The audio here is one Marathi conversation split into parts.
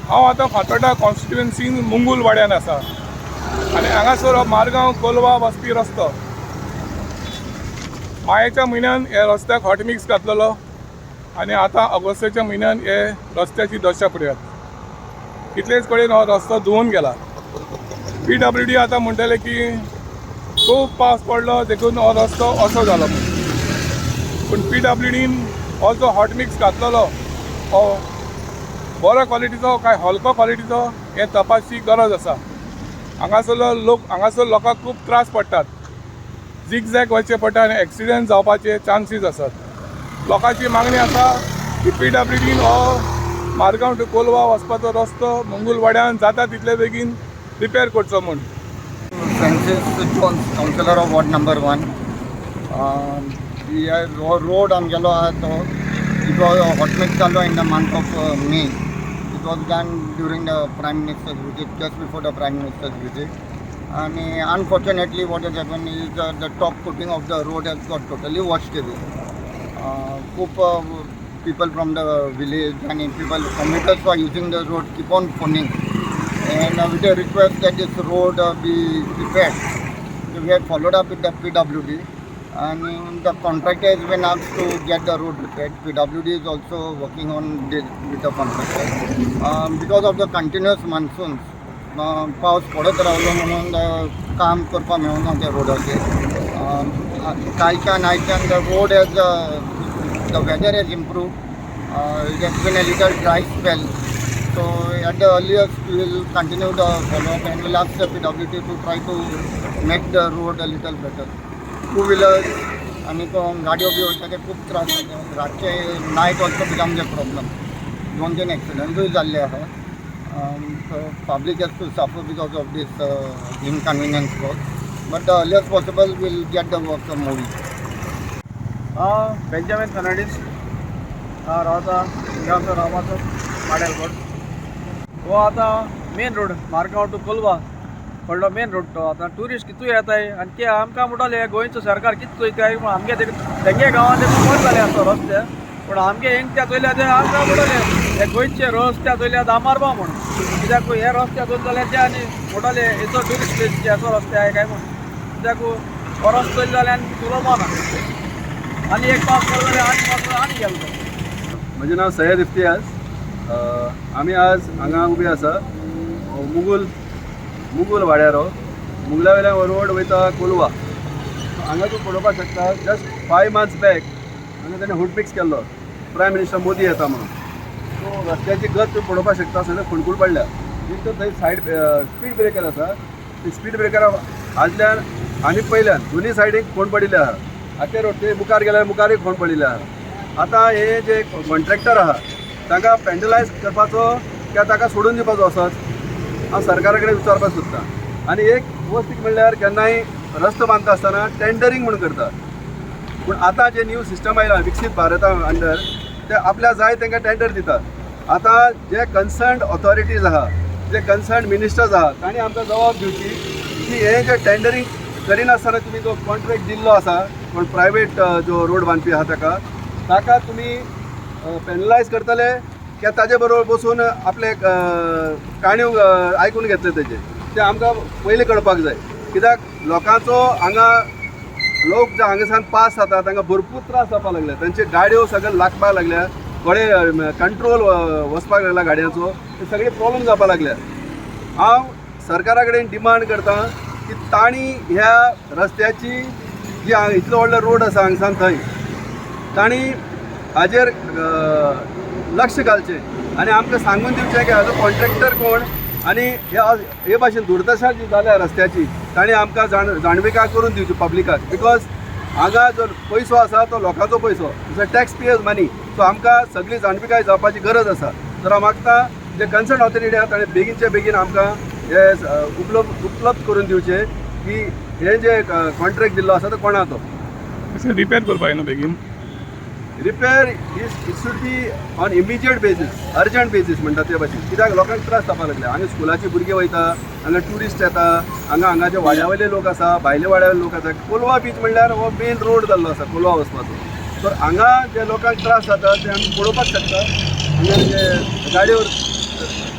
हांव आतां फातोड्डा कॉन्स्टिट्युएन्सीन मुंगूल वाड्यान आसा आनी हांगासर हो मारगांव कोलवा वचपी रस्तो मायेच्या म्हयन्यान हे रस्त्याक हॉट मिक्स घातलेलो आनी आतां ऑगस्टाच्या म्हयन्यान हे रस्त्याची दशा पळयात कितलेच कडेन हो रस्तो धुवन गेला. PWD आतां म्हणटले की खूब पावस पडलो देखून हो रस्तो असो जालो म्हणून, पूण PWDन हो जो हॉट मिक्स घातलेलो हो बऱ्या क्वॉलिटीचो काय हलको क्वॉलिटीचो हे तपासची गरज आसा. हांगासर लोकांक खूब त्रास पडटात, झिगझॅग वचचें पडटा आनी एक्सिडेंट जावपाचे चान्सीस आसात. लोकांची मागणी आसा की PWDन हो मारगांव टू कोलवा वचपाचो रस्तो मुंगूल वाड्यान जाता तितले बेगीन रिपेर करचो म्हूण. Francis Johns, councillor of ward number 1. Road आमगेलो आहा तो इट वॉज हॉटमिक्स जालो in the month of May. It was done during the prime minister's visit, just before the prime minister's visit. आणि unfortunately what has happen is the top coating of the road has got totally washed away. खूप people from the village and people, commuters who are using the road keep on phoning and with a request that this road be repaired. So we have followed up with the PWD and the contractor has been asked to get the road repaired. PWD is also working on this with the contractor. Because of the continuous monsoons, पावस पडत रावलो म्हणून काम करपाक मेळना त्या रोडाचेर. कालच्यान आयच्यान the road has the weather has improved. It has been a little dry spell. So at the earliest we will continue the follow-up and we'll ask the PWD to try to make the road a little better. Two-wheelers आणि गाडयो बी वयता ते खूब त्रास जाता. रातचे night also become the problem. 2-3 एक्सिडेंटूय जाल्ले आहा. So public has to suffer because of this inconvenience work. But the earliest possible we'll get the work moving. Benjamin Fernandes रावता हिंगासर रावपाचो माडेल रोड. हो आतां main road Margao to Colva व्हडलो मेन रोड तो. आतां ट्युरिस्ट कितूय येताय आनी ते आमकां म्हणटाले गोंयचो सरकार कितें चोयताय पूण आमगे तेंगे गांवांत बंद जाले आसता रस्ते. पूण आमगे हेंगत्या चोयल्या ते आमकां म्हणटाले हे गोंयचे रस्त्या चोयल्या दामारबा म्हणून. कित्याक हे रस्त्या चोयल जाल्यार ते आनी म्हणटाले हेचो ट्युरिस्ट प्लेस असो रस्ते आहाय काय म्हूण. कित्याक हो रस्तो चोयल जाल्यार आनी चलोवपा ना आनी एक पावस पडलो जाल्यार आनी पावस आनी गेलो. म्हजें नांव सय्यद इफ्तियाज. आमी आज हांगा उबे आसा मुगूल वाड्यारो. मुगला वयल्यान हो रोड वयता कोलवा. हांगा तूं पळोवपाक शकता जस्ट 5 months बॅक हांगा ताणें हॉटमिक्स केल्लो प्रायम मिनिस्टर मोदी येता म्हणून. सो रस्त्याची गत तूं पळोवपाक शकता सगळें खुणकूल पडल्या. एक तर थंय सायड स्पीड ब्रेकर आसा. ती स्पीड ब्रेकरा आदल्यान आनी पयल्यान दोनी सायडीक फोंड पडिल्ले आहा. आख्या रोड ते मुखार गेल्यार मुखारय फोंड पडिल्ले आहा. आतां हे जे कॉन्ट्रॅक्टर आहा तांकां पेंडलायज करपाचो काय ताका सोडून दिवपाचो असोच हांव सरकारा कडेन विचारपाक सोदतां. आनी एक वस्त म्हणल्यार केन्नाय रस्तो बांदता आसतना टेंडरींग म्हणून करता. पूण आतां जे न्यू सिस्टम आयला विकसीत भारता अंडर ते आपल्या जाय तांकां टेंडर दितात. आतां जे कन्सर्न्ड ऑथॉरिटीज आहा, जे कन्सर्न्ड मिनिस्टर्स आहा तांणी आमकां जबाब दिवची की हे जे टेंडरींग करिनासतना तुमी जो कॉन्ट्रॅक्ट दिल्लो आसा पण प्रायवेट जो रोड बांदपी आहा ताका तुमी पेनलायज करतले की ताजे बरोबर बसून आपले काणयो आयकून घेतले तेजे ते आमकां पयलीं कळपाक जाय. कित्याक लोकांचो हांगा लोक जे हांगासान पास जाता तांकां भरपूर त्रास जावपाक लागल्या. तांचे गाडयो सगळे लागपाक लागल्या, थोडे कंट्रोल वचपाक लागला गाडयांचो. ते सगळे प्रॉब्लम जावपाक लागल्या. हांव सरकारा कडेन डिमांड करतां की तांणी ह्या रस्त्याची जी इतलो व्हडलो रोड आसा हांगसान थंय तांणी हाजेर लक्ष घालचें आनी आमकां सांगून दिवचें की हाजो कॉन्ट्रॅक्टर कोण आनी हे भाशेन दुर्दशा जी जाल्या रस्त्याची तांणी आमकां जाणविकाय करून दिवची पब्लिकाक. बिकॉज हांगा जो पयसो आसा तो लोकांचो पयसो, टॅक्स पेयर्स मनी. सो आमकां सगळी जाणविकाय जावपाची गरज आसा. तर हांव मागतां जे कन्सर्न ऑथॉरिटी आहा ताणें बेगीनचे बेगीन आमकां हे उपलब्ध करून दिवचे की हे जे कॉन्ट्रॅक्ट दिल्लो आसा तो कोणा तो रिपेर करपाक न्हू बेगीन. Repair it should be on immediate basis, urgent basis म्हणटा ते भाशेन. कित्याक लोकांक त्रास जावपाक लागले. हांगा स्कुलाची भुरगीं वयता, हांगा ट्युरिस्ट येता, हांगाचे वाड्या वयले लोक आसा, भायले वाड्या वयले लोक आसा. कोलवा बीच म्हणल्यार हो मेन रोड जाल्लो आसा कोलवा वचपाचो. तर हांगा जे लोकांक त्रास जाता ते आमी पळोवपाक शकता. हांगा जे गाडयो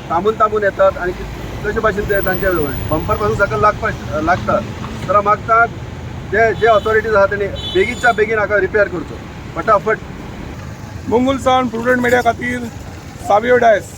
थांबून येतात आणि कशे भाशेन ते तांचे बंपर पासून सकयल लागता तर मागता जे ऑथॉरिटीज आहा तेणी बेगीनच्या बेगीन हाका रिपेअर करचो फटाफट. मुंगुल सावन प्रुडंट मिडिया खातीर सावियो डायस.